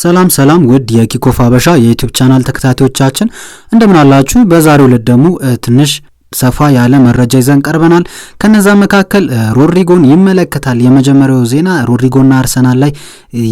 ሰላም ውድ የኪኮፍ አበሻ የዩቲዩብ ቻናል ተከታታዮቻችን እንደምን አላችሁ? በዛሬው ዕለት ደግሞ ትንሽ ሰፋ ያለ መረጃ ይዘን ቀርበናል። ከነዛ መካከል ሮድሪጎን ይመለከታል። የመጀመሪያው ዜና ሮድሪጎና አርሰናል ላይ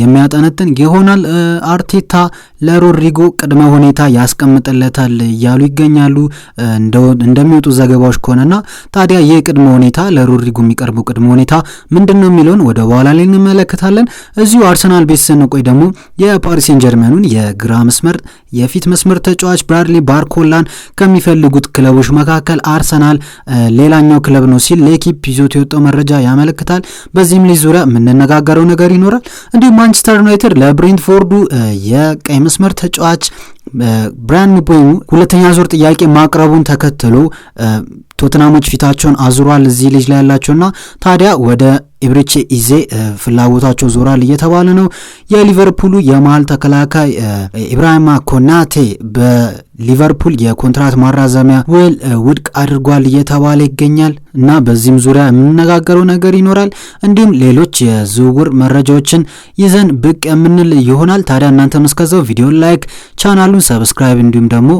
የሚያጠነጥን ይሆናል። አርቴታ ለሮድሪጎ ቅድመ ሁኔታ ያስቀምጥለታል እያሉ ይገኛሉ እንደሚወጡ ዘገባዎች ከሆነና ታዲያ ይህ ቅድመ ሁኔታ ለሮድሪጎ የሚቀርበው ቅድመ ሁኔታ ምንድነው የሚለውን ወደ በኋላ ላይ እንመለከታለን። እዚሁ አርሰናል ቤት ስንቆይ ደግሞ የፓሪስ ሴን ጀርመኑን የግራ መስመር የፊት መስመር ተጫዋች ብራድሊ ባርኮላን ከሚፈልጉት ክለቦች መካከል አርሰናል ሌላኛው ክለብ ነው ሲል ለኪፕ ይዞት የወጣው መረጃ ያመለክታል። በዚህም ላይ ዙሪያ የምንነጋገረው ነገር ይኖራል። እንዲሁም ማንቸስተር ዩናይትድ ለብሬንትፎርዱ የቀይ መስመር ተጫዋች ብራያን ምቦሞ ሁለተኛ ዙር ጥያቄ ማቅረቡን ተከትሎ ቶተናሞች ፊታቸውን አዙሯል እዚህ ልጅ ላይ ያላቸውና ታዲያ ወደ ኢብሪቼ ኢዜ ፍላጎታቸው ዞራል እየተባለ ነው። የሊቨርፑሉ የመሃል ተከላካይ ኢብራሂማ ኮናቴ በሊቨርፑል የኮንትራት ማራዘሚያ ውል ውድቅ አድርጓል እየተባለ ይገኛል እና በዚህም ዙሪያ የምንነጋገረው ነገር ይኖራል። እንዲሁም ሌሎች የዝውውር መረጃዎችን ይዘን ብቅ የምንል ይሆናል። ታዲያ እናንተም እስከዛው ቪዲዮ ላይክ ቻናሉን ሰብስክራይብ እንዲሁም ደግሞ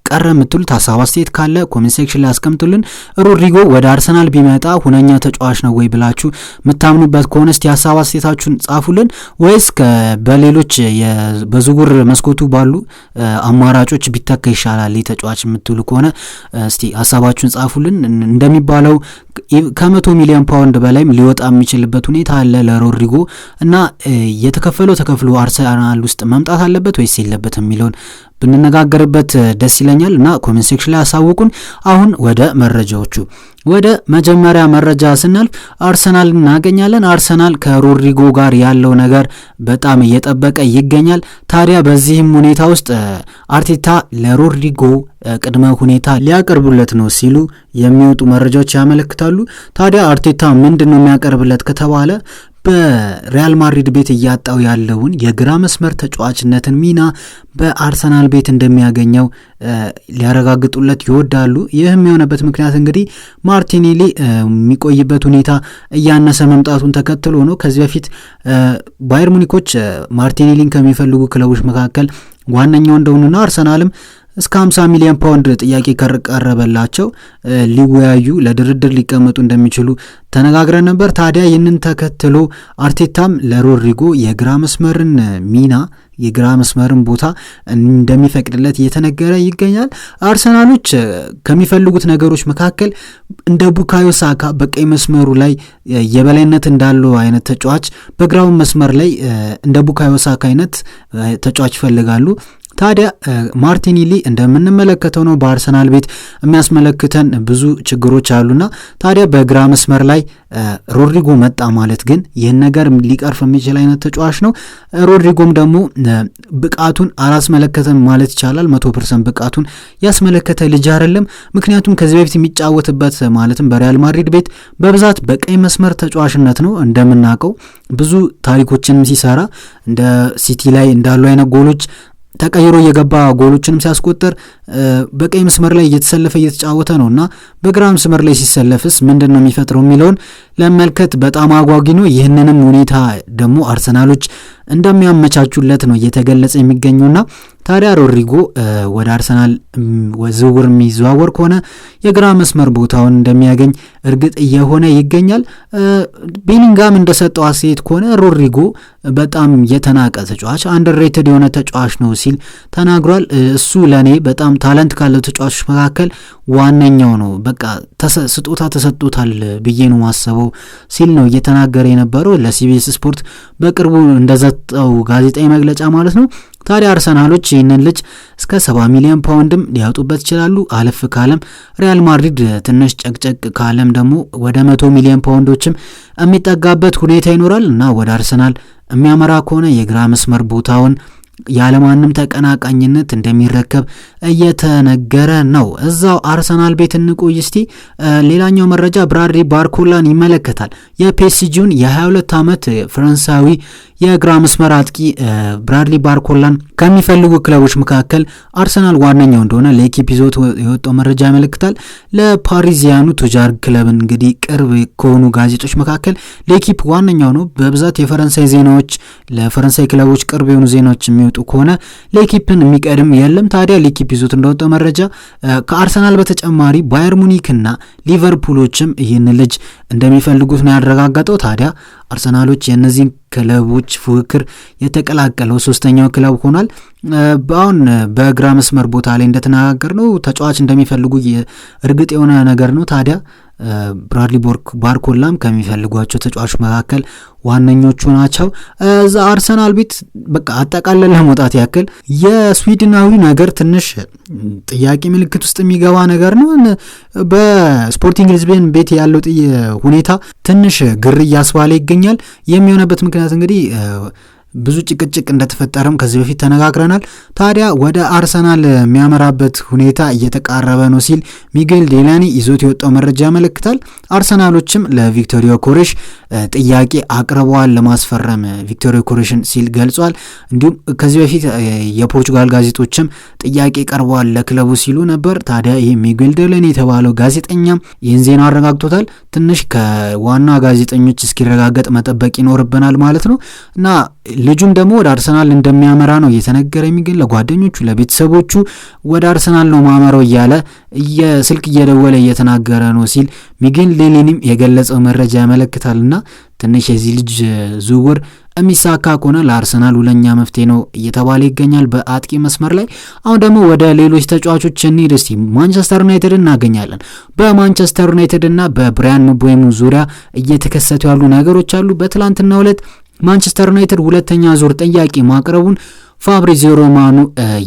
ቀረ የምትሉት ሀሳብ አስተያየት ካለ ኮሜንት ሴክሽን ላይ አስቀምጡልን። ሮድሪጎ ወደ አርሰናል ቢመጣ ሁነኛ ተጫዋች ነው ወይ ብላችሁ የምታምኑበት ከሆነ እስቲ ሀሳብ አስተያየታችሁን ጻፉልን። ወይስ በሌሎች በዝውውር መስኮቱ ባሉ አማራጮች ቢተካ ይሻላል ተጫዋች የምትሉ ከሆነ እስቲ ሀሳባችሁን ጻፉልን። እንደሚባለው ከ100 ሚሊዮን ፓውንድ በላይም ሊወጣ የሚችልበት ሁኔታ አለ ለሮድሪጎ እና የተከፈለው ተከፍሎ አርሰናል ውስጥ መምጣት አለበት ወይስ የለበትም የሚለውን ብንነጋገርበት ደስ ይለኛል እና ኮሜንት ሴክሽን ላይ አሳውቁን። አሁን ወደ መረጃዎቹ ወደ መጀመሪያ መረጃ ስናልፍ አርሰናል እናገኛለን። አርሰናል ከሮድሪጎ ጋር ያለው ነገር በጣም እየጠበቀ ይገኛል። ታዲያ በዚህም ሁኔታ ውስጥ አርቴታ ለሮድሪጎ ቅድመ ሁኔታ ሊያቀርቡለት ነው ሲሉ የሚወጡ መረጃዎች ያመለክታሉ። ታዲያ አርቴታ ምንድነው የሚያቀርብለት ከተባለ በሪያል ማድሪድ ቤት እያጣው ያለውን የግራ መስመር ተጫዋችነትን ሚና በአርሰናል ቤት እንደሚያገኘው ሊያረጋግጡለት ይወዳሉ። ይህም የሆነበት ምክንያት እንግዲህ ማርቲኔሊ የሚቆይበት ሁኔታ እያነሰ መምጣቱን ተከትሎ ነው። ከዚህ በፊት ባየር ሙኒኮች ማርቲኔሊን ከሚፈልጉ ክለቦች መካከል ዋነኛው እንደሆኑና አርሰናልም እስከ 50 ሚሊዮን ፓውንድ ጥያቄ ከቀረበላቸው ሊወያዩ ለድርድር ሊቀመጡ እንደሚችሉ ተነጋግረን ነበር። ታዲያ ይህንን ተከትሎ አርቴታም ለሮድሪጎ የግራ መስመርን ሚና የግራ መስመርን ቦታ እንደሚፈቅድለት እየተነገረ ይገኛል። አርሰናሎች ከሚፈልጉት ነገሮች መካከል እንደ ቡካዮ ሳካ በቀይ መስመሩ ላይ የበላይነት እንዳለው አይነት ተጫዋች፣ በግራው መስመር ላይ እንደ ቡካዮ ሳካ አይነት ተጫዋች ይፈልጋሉ። ታዲያ ማርቲኔሊ እንደምንመለከተው ነው በአርሰናል ቤት የሚያስመለክተን ብዙ ችግሮች አሉና ታዲያ በግራ መስመር ላይ ሮድሪጎ መጣ ማለት ግን ይህን ነገር ሊቀርፍ የሚችል አይነት ተጫዋች ነው። ሮድሪጎም ደግሞ ብቃቱን አላስመለከተም ማለት ይቻላል። 100% ብቃቱን ያስመለከተ ልጅ አይደለም። ምክንያቱም ከዚህ በፊት የሚጫወትበት ማለትም በሪያል ማድሪድ ቤት በብዛት በቀይ መስመር ተጫዋችነት ነው። እንደምናውቀው ብዙ ታሪኮችንም ሲሰራ እንደ ሲቲ ላይ እንዳሉ አይነት ጎሎች ተቀይሮ የገባ ጎሎችንም ሲያስቆጥር በቀይ መስመር ላይ እየተጫወተ ነውና በግራ መስመር ላይ ሲሰለፍስ ምንድነው የሚፈጥረው የሚለውን ለመልከት በጣም አጓጊ ነው። ይህንንም ሁኔታ ደግሞ አርሰናሎች እንደሚያመቻቹለት ነው እየተገለጸ የሚገኘውና ታዲያ ሮድሪጎ ወደ አርሰናል ዝውውር የሚዘዋወር ከሆነ የግራ መስመር ቦታውን እንደሚያገኝ እርግጥ እየሆነ ይገኛል። ቤሊንጋም እንደሰጠው አስተያየት ከሆነ ሮድሪጎ በጣም የተናቀ ተጫዋች አንደርሬትድ የሆነ ተጫዋች ነው ሲል ተናግሯል። እሱ ለኔ በጣም ታለንት ካለው ተጫዋቾች መካከል ዋነኛው ነው፣ በቃ ስጦታ ተሰጥቶታል ብዬ ነው ማሰበው ሲል ነው እየተናገረ የነበረው ለሲቢኤስ ስፖርት በቅርቡ እንደሰጠው ጋዜጣዊ መግለጫ ማለት ነው። ታዲያ አርሰናሎች ይህንን ልጅ እስከ 70 ሚሊዮን ፓውንድም ሊያወጡበት ይችላሉ። አለፍ ካለም ሪያል ማድሪድ ትንሽ ጨቅጨቅ ካለም ደግሞ ወደ 100 ሚሊዮን ፓውንዶችም የሚጠጋበት ሁኔታ ይኖራል እና ወደ አርሰናል የሚያመራ ከሆነ የግራ መስመር ቦታውን ያለማንም ተቀናቃኝነት እንደሚረከብ እየተነገረ ነው። እዛው አርሰናል ቤት እንቆይ እስቲ። ሌላኛው መረጃ ብራድሊ ባርኮላን ይመለከታል። የፒኤስጂውን የ22 ዓመት ፈረንሳዊ የግራ መስመር አጥቂ ብራድሊ ባርኮላን ከሚፈልጉ ክለቦች መካከል አርሰናል ዋነኛው እንደሆነ ለኢኪፕ ይዞት የወጣው መረጃ ያመለክታል። ለፓሪዚያኑ ቱጃር ክለብ እንግዲህ ቅርብ ከሆኑ ጋዜጦች መካከል ለኢኪፕ ዋነኛው ነው። በብዛት የፈረንሳይ ዜናዎች ለፈረንሳይ ክለቦች ቅርብ የሆኑ ዜናዎች የሚወጡ ከሆነ ለኢኪፕን የሚቀድም የለም። ታዲያ ለኢኪፕ ይዞት እንደወጣው መረጃ ከአርሰናል በተጨማሪ ባየር ሙኒክና ሊቨርፑሎችም ይህን ልጅ እንደሚፈልጉት ነው ያረጋገጠው። ታዲያ አርሰናሎች የእነዚህን ክለቦች ፉክክር የተቀላቀለው ሶስተኛው ክለብ ሆኗል። አሁን በግራ መስመር ቦታ ላይ እንደተነጋገር ነው ተጫዋች እንደሚፈልጉ እርግጥ የሆነ ነገር ነው። ታዲያ ብራድሊ ባርኮላም ከሚፈልጓቸው ተጫዋቾች መካከል ዋነኞቹ ናቸው። እዛ አርሰናል ቤት በቃ አጠቃላይ ለመውጣት ያክል የስዊድናዊ ነገር ትንሽ ጥያቄ ምልክት ውስጥ የሚገባ ነገር ነው። በስፖርቲንግ ሊዝበን ቤት ያለው ሁኔታ ትንሽ ግር እያስባለ ይገኛል። የሚሆነበት ምክንያት እንግዲህ ብዙ ጭቅጭቅ እንደተፈጠረም ከዚህ በፊት ተነጋግረናል። ታዲያ ወደ አርሰናል የሚያመራበት ሁኔታ እየተቃረበ ነው ሲል ሚጌል ዴላኒ ይዞት የወጣው መረጃ ያመለክታል። አርሰናሎችም ለቪክቶር ዮኬሬሽ ጥያቄ አቅርበዋል ለማስፈረም ቪክቶር ዮኬሬሽን ሲል ገልጿል። እንዲሁም ከዚህ በፊት የፖርቹጋል ጋዜጦችም ጥያቄ ቀርበዋል ለክለቡ ሲሉ ነበር። ታዲያ ይህ ሚጌል ዴላኒ የተባለው ጋዜጠኛም ይህን ዜና አረጋግጦታል። ትንሽ ከዋና ጋዜጠኞች እስኪረጋገጥ መጠበቅ ይኖርብናል ማለት ነው እና ልጁም ደግሞ ወደ አርሰናል እንደሚያመራ ነው እየተነገረ የሚገኝ። ለጓደኞቹ ለቤተሰቦቹ ወደ አርሰናል ነው ማመራው እያለ ስልክ እየደወለ እየተናገረ ነው ሲል ሚጌል ዴላኒም የገለጸው መረጃ ያመለክታልና ትንሽ የዚህ ልጅ ዝውውር የሚሳካ ከሆነ ለአርሰናል ሁለኛ መፍትሄ ነው እየተባለ ይገኛል በአጥቂ መስመር ላይ። አሁን ደግሞ ወደ ሌሎች ተጫዋቾች እንሂድ እስቲ። ማንቸስተር ዩናይትድ እናገኛለን። በማንቸስተር ዩናይትድ እና በብራያን ምቤሞ ዙሪያ እየተከሰቱ ያሉ ነገሮች አሉ። በትላንትናው ዕለት ማንቸስተር ዩናይትድ ሁለተኛ ዙር ጥያቄ ማቅረቡን ፋብሪዚዮ ሮማኖ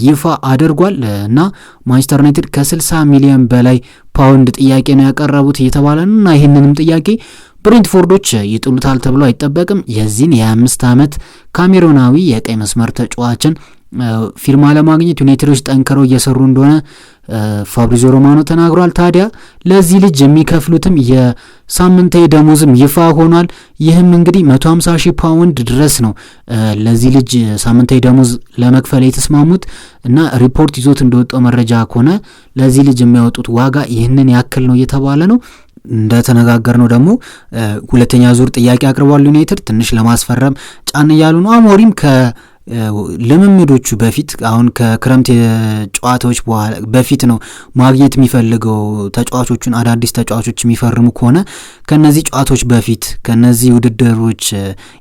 ይፋ አድርጓል እና ማንቸስተር ዩናይትድ ከ60 ሚሊዮን በላይ ፓውንድ ጥያቄ ነው ያቀረቡት እየተባለ ነው እና ይህንንም ጥያቄ ብሬንትፎርዶች ይጥሉታል ተብሎ አይጠበቅም። የዚህን የ25 ዓመት ካሜሮናዊ የቀይ መስመር ተጫዋችን ፊርማ ለማግኘት ዩናይትዶች ጠንክረው እየሰሩ እንደሆነ ፋብሪዚዮ ሮማኖ ተናግሯል። ታዲያ ለዚህ ልጅ የሚከፍሉትም የሳምንታዊ ደሞዝም ይፋ ሆኗል። ይህም እንግዲህ 150,000 ፓውንድ ድረስ ነው ለዚህ ልጅ ሳምንታዊ ደሞዝ ለመክፈል የተስማሙት እና ሪፖርት ይዞት እንደወጣው መረጃ ከሆነ ለዚህ ልጅ የሚያወጡት ዋጋ ይህንን ያክል ነው እየተባለ ነው። እንደተነጋገር ነው ደግሞ ሁለተኛ ዙር ጥያቄ አቅርቧል ዩናይትድ ትንሽ ለማስፈረም ጫን እያሉ ነው። አሞሪም ልምምዶቹ በፊት አሁን ከክረምት ጨዋታዎች በፊት ነው ማግኘት የሚፈልገው ተጫዋቾቹን አዳዲስ ተጫዋቾች የሚፈርሙ ከሆነ ከነዚህ ጨዋታዎች በፊት ከነዚህ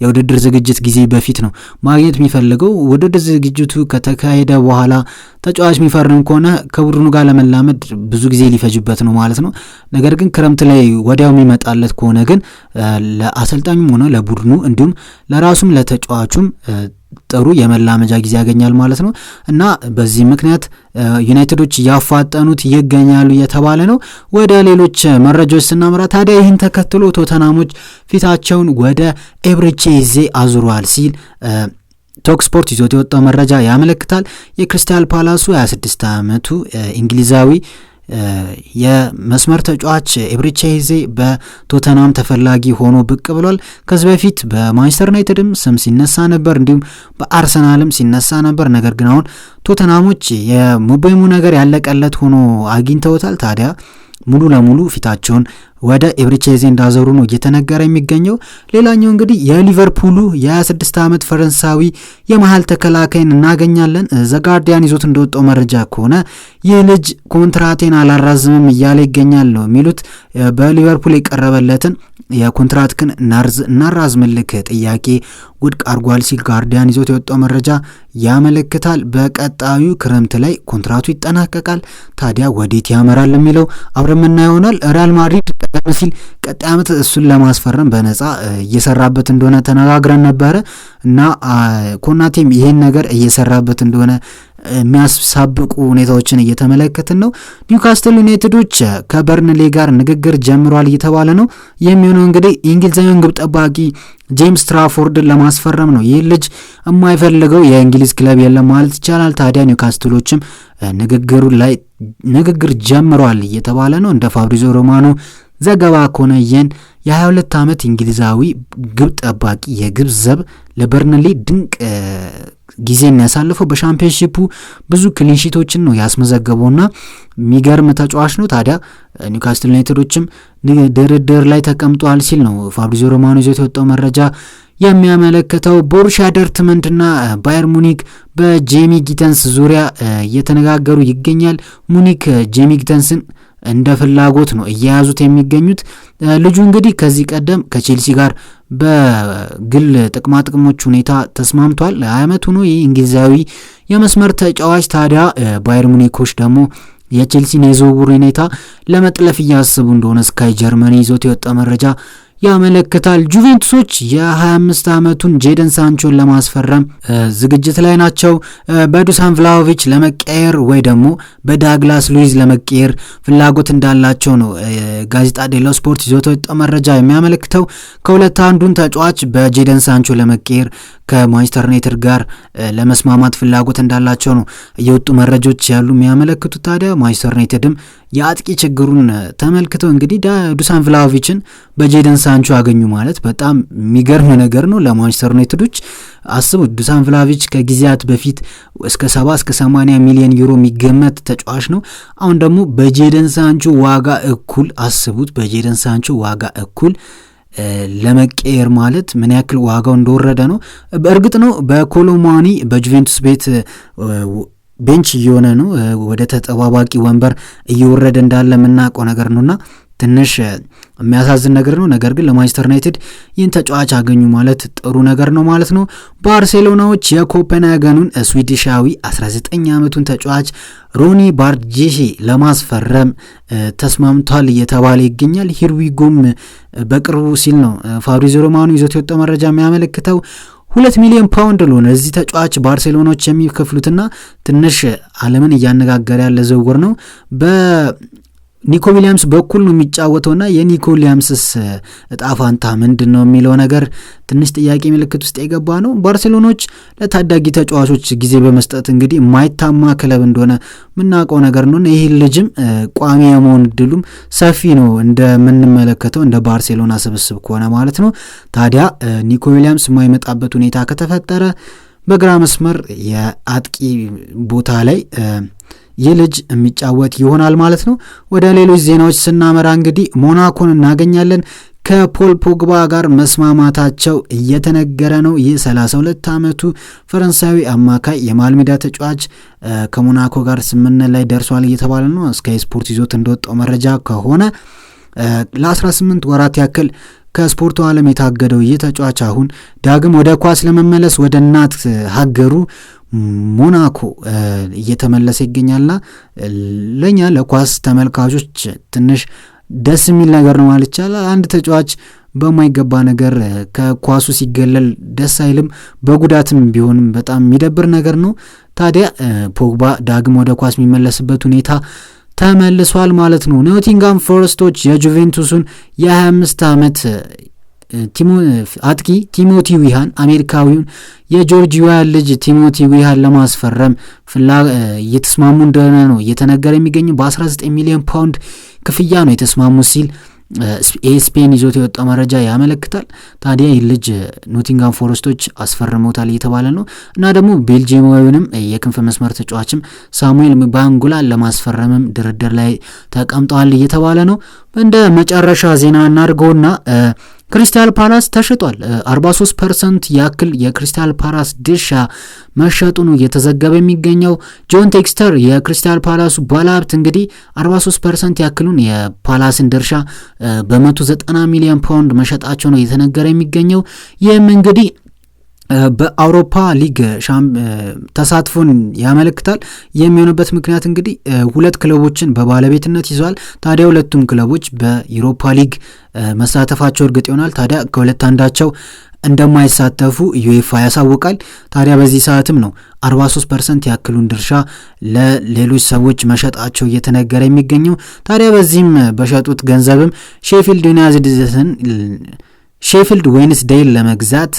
የውድድር ዝግጅት ጊዜ በፊት ነው ማግኘት የሚፈልገው። ውድድር ዝግጅቱ ከተካሄደ በኋላ ተጫዋች የሚፈርም ከሆነ ከቡድኑ ጋር ለመላመድ ብዙ ጊዜ ሊፈጅበት ነው ማለት ነው። ነገር ግን ክረምት ላይ ወዲያው የሚመጣለት ከሆነ ግን ለአሰልጣኙም ሆነ ለቡድኑ እንዲሁም ለራሱም ለተጫዋቹም ጥሩ የመላመጃ ጊዜ ያገኛል ማለት ነው እና በዚህ ምክንያት ዩናይትዶች ያፋጠኑት ይገኛሉ እየተባለ ነው። ወደ ሌሎች መረጃዎች ስናመራ ታዲያ ይህን ተከትሎ ቶተናሞች ፊታቸውን ወደ ኤብሪቼዜ አዙረዋል ሲል ቶክ ስፖርት ይዞት የወጣው መረጃ ያመለክታል። የክሪስታል ፓላሱ 26 ዓመቱ እንግሊዛዊ የመስመር ተጫዋች ኤብሪቼዜ በቶተናም ተፈላጊ ሆኖ ብቅ ብሏል። ከዚህ በፊት በማንቸስተር ዩናይትድም ስም ሲነሳ ነበር፣ እንዲሁም በአርሰናልም ሲነሳ ነበር። ነገር ግን አሁን ቶተናሞች የምቤሞ ነገር ያለቀለት ሆኖ አግኝተውታል። ታዲያ ሙሉ ለሙሉ ፊታቸውን ወደ ኤብሪቼዜ እንዳዘሩ ነው እየተነገረ የሚገኘው። ሌላኛው እንግዲህ የሊቨርፑሉ የ26 ዓመት ፈረንሳዊ የመሃል ተከላካይን እናገኛለን። ዘጋርዲያን ይዞት እንደወጣው መረጃ ከሆነ ይህ ልጅ ኮንትራቴን አላራዝምም እያለ ይገኛል ነው የሚሉት። በሊቨርፑል የቀረበለትን የኮንትራትክን እናራዝምልክ ጥያቄ ውድቅ አርጓል ሲል ጋርዲያን ይዞት የወጣው መረጃ ያመለክታል። በቀጣዩ ክረምት ላይ ኮንትራቱ ይጠናቀቃል። ታዲያ ወዴት ያመራል የሚለው አብረን የምናየው ይሆናል። ሪያል ማድሪድ ቀደም ሲል ቀጣይ ዓመት እሱን ለማስፈረም በነፃ እየሰራበት እንደሆነ ተነጋግረን ነበረ እና ኮናቴም ይሄን ነገር እየሰራበት እንደሆነ የሚያሳብቁ ሁኔታዎችን እየተመለከትን ነው። ኒውካስትል ዩናይትዶች ከበርንሌ ጋር ንግግር ጀምሯል እየተባለ ነው። የሚሆነው እንግዲህ የእንግሊዛዊውን ግብ ጠባቂ ጄምስ ትራፎርድን ለማስፈረም ነው። ይህ ልጅ የማይፈልገው የእንግሊዝ ክለብ የለም ማለት ይቻላል። ታዲያ ኒውካስትሎችም ንግግሩ ላይ ንግግር ጀምሯል እየተባለ ነው። እንደ ፋብሪዞ ሮማኖ ዘገባ ከሆነ የ22 ዓመት እንግሊዛዊ ግብ ጠባቂ የግብ ዘብ ለበርንሌ ድንቅ ጊዜን ያሳለፈው በሻምፒዮንሺፑ ብዙ ክሊንሺቶችን ነው ያስመዘገበውና የሚገርም ተጫዋች ነው። ታዲያ ኒውካስትል ዩናይትዶችም ድርድር ላይ ተቀምጧል ሲል ነው ፋብሪዞ ሮማኖ ይዞት የወጣው መረጃ የሚያመለክተው። ቦሩሺያ ዶርትመንድና ባየር ሙኒክ በጄሚ ጊተንስ ዙሪያ እየተነጋገሩ ይገኛል። ሙኒክ ጄሚ ጊተንስን እንደ ፍላጎት ነው እየያዙት የሚገኙት። ልጁ እንግዲህ ከዚህ ቀደም ከቼልሲ ጋር በግል ጥቅማጥቅሞች ሁኔታ ተስማምቷል። 20 ዓመቱ ነው ይህ እንግሊዛዊ የመስመር ተጫዋች። ታዲያ ባየር ሙኒኮች ደግሞ የቼልሲን የዝውውር ሁኔታ ለመጥለፍ እያሰቡ እንደሆነ ስካይ ጀርመኒ ይዞት የወጣ መረጃ ያመለክታል። ጁቬንቱሶች የ25 ዓመቱን ጄደን ሳንቾን ለማስፈረም ዝግጅት ላይ ናቸው። በዱሳን ቭላሆቪች ለመቀየር ወይ ደግሞ በዳግላስ ሉዊዝ ለመቀየር ፍላጎት እንዳላቸው ነው ጋዜጣ ዴሎ ስፖርት ይዞት የወጣው መረጃ የሚያመለክተው። ከሁለት አንዱን ተጫዋች በጄደን ሳንቾ ለመቀየር ከማንቸስተር ዩናይትድ ጋር ለመስማማት ፍላጎት እንዳላቸው ነው የወጡ መረጃዎች ያሉ የሚያመለክቱት። ታዲያ ማንቸስተር ዩናይትድም የአጥቂ ችግሩን ተመልክተው እንግዲህ ዱሳን ቭላሆቪችን በጄደን ሳንቾ አገኙ ማለት በጣም የሚገርም ነገር ነው ለማንቸስተር ዩናይትዶች። አስቡት፣ ዱሳን ቭላሆቪች ከጊዜያት በፊት እስከ 70 እስከ 80 ሚሊዮን ዩሮ የሚገመት ተጫዋች ነው። አሁን ደግሞ በጄደን ሳንቾ ዋጋ እኩል አስቡት፣ በጄደን ሳንቾ ዋጋ እኩል ለመቀየር ማለት ምን ያክል ዋጋው እንደወረደ ነው። በእርግጥ ነው በኮሎማኒ በጁቬንቱስ ቤት ቤንች እየሆነ ነው፣ ወደ ተጠባባቂ ወንበር እየወረደ እንዳለ የምናውቀው ነገር ነውና ትንሽ የሚያሳዝን ነገር ነው። ነገር ግን ለማንቸስተር ዩናይትድ ይህን ተጫዋች አገኙ ማለት ጥሩ ነገር ነው ማለት ነው። ባርሴሎናዎች የኮፐንሃገኑን ስዊዲሻዊ 19 ዓመቱን ተጫዋች ሮኒ ባርጄሺ ለማስፈረም ተስማምቷል እየተባለ ይገኛል። ሂርዊጎም በቅርቡ ሲል ነው ፋብሪዞ ሮማኖ ይዞት የወጣው መረጃ የሚያመለክተው። 2 ሚሊዮን ፓውንድ ለሆነ እዚህ ተጫዋች ባርሴሎናዎች የሚከፍሉትና ትንሽ ዓለምን እያነጋገረ ያለ ዝውውር ነው። በኒኮ ዊሊያምስ በኩል ነው የሚጫወተውና የኒኮ ዊሊያምስስ እጣ ፋንታ ምንድነው የሚለው ነገር ትንሽ ጥያቄ ምልክት ውስጥ የገባ ነው። ባርሴሎናዎች ለታዳጊ ተጫዋቾች ጊዜ በመስጠት እንግዲህ የማይታማ ክለብ እንደሆነ የምናውቀው ነገር ነው። ይህ ልጅም ቋሚ የመሆን እድሉም ሰፊ ነው እንደምንመለከተው እንደ ባርሴሎና ስብስብ ከሆነ ማለት ነው። ታዲያ ኒኮ ዊሊያምስ የማይመጣበት ሁኔታ ከተፈጠረ በግራ መስመር የአጥቂ ቦታ ላይ ይህ ልጅ የሚጫወት ይሆናል ማለት ነው። ወደ ሌሎች ዜናዎች ስናመራ እንግዲህ ሞናኮን እናገኛለን። ከፖል ፖግባ ጋር መስማማታቸው እየተነገረ ነው። ይህ 32 ዓመቱ ፈረንሳዊ አማካይ የመሃል ሜዳ ተጫዋች ከሞናኮ ጋር ስምምነት ላይ ደርሷል እየተባለ ነው። ስካይ ስፖርት ይዞት እንደወጣው መረጃ ከሆነ ለ18 ወራት ያክል ከስፖርቱ ዓለም የታገደው ይህ ተጫዋች አሁን ዳግም ወደ ኳስ ለመመለስ ወደ እናት ሀገሩ ሞናኮ እየተመለሰ ይገኛልና ለኛ ለኳስ ተመልካቾች ትንሽ ደስ የሚል ነገር ነው ማለት ይቻላል። አንድ ተጫዋች በማይገባ ነገር ከኳሱ ሲገለል ደስ አይልም፣ በጉዳትም ቢሆንም በጣም የሚደብር ነገር ነው። ታዲያ ፖግባ ዳግም ወደ ኳስ የሚመለስበት ሁኔታ ተመልሷል ማለት ነው። ኖቲንጋም ፎረስቶች የጁቬንቱስን የ25 ዓመት አጥቂ ቲሞቲ ዊሃን አሜሪካዊውን የጆርጂያ ልጅ ቲሞቲ ዊሃን ለማስፈረም እየተስማሙ እንደሆነ ነው እየተነገረ የሚገኘው። በ19 ሚሊዮን ፓውንድ ክፍያ ነው የተስማሙ ሲል ስፔን ይዞት የወጣው መረጃ ያመለክታል። ታዲያ ይህ ልጅ ኖቲንጋም ፎረስቶች አስፈርመውታል እየተባለ ነው እና ደግሞ ቤልጂየማዊውንም የክንፍ መስመር ተጫዋችም ሳሙኤል ባንጉላን ለማስፈረምም ድርድር ላይ ተቀምጠዋል እየተባለ ነው። እንደ መጨረሻ ዜና እናድርገውና ክሪስታል ፓላስ ተሽጧል። 43% ያክል የክሪስታል ፓላስ ድርሻ መሸጡ ነው እየተዘገበ የሚገኘው። ጆን ቴክስተር የክሪስታል ፓላሱ ባለሀብት እንግዲህ 43% ያክሉን የፓላስን ድርሻ በ190 ሚሊዮን ፓውንድ መሸጣቸው ነው እየተነገረ የሚገኘው። ይህም እንግዲህ በአውሮፓ ሊግ ተሳትፎን ያመለክታል። የሚሆንበት ምክንያት እንግዲህ ሁለት ክለቦችን በባለቤትነት ይዟል። ታዲያ ሁለቱም ክለቦች በዩሮፓ ሊግ መሳተፋቸው እርግጥ ይሆናል። ታዲያ ከሁለት አንዳቸው እንደማይሳተፉ ዩኤፋ ያሳውቃል። ታዲያ በዚህ ሰዓትም ነው 43% ያክሉን ድርሻ ለሌሎች ሰዎች መሸጣቸው እየተነገረ የሚገኘው። ታዲያ በዚህም በሸጡት ገንዘብም ሼፊልድ ዌድነስዴይን ለመግዛት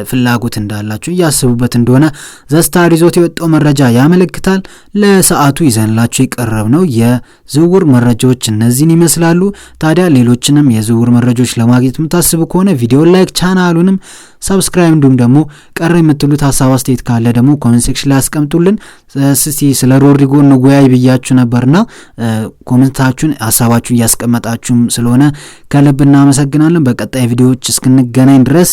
ፍላጎት እንዳላቸው እያሰቡበት እንደሆነ ዘስታር ይዞት የወጣው መረጃ ያመለክታል። ለሰዓቱ ይዘንላችሁ የቀረብነው የዝውውር መረጃዎች እነዚህን ይመስላሉ። ታዲያ ሌሎችንም የዝውውር መረጃዎች ለማግኘት የምታስቡ ከሆነ ቪዲዮ ላይክ፣ ቻናሉንም ሰብስክራይብ እንዲሁም ደግሞ ቀረ የምትሉት ሀሳብ አስተያየት ካለ ደግሞ ኮሜንት ሴክሽን ላይ አስቀምጡልን። እስቲ ስለ ሮድሪጎ እንወያይ ብያችሁ ነበርና ኮሜንታችሁን ሀሳባችሁን እያስቀመጣችሁም ስለሆነ ከልብ እናመሰግናለን። በቀጣይ ቪዲዮዎች እስክንገናኝ ድረስ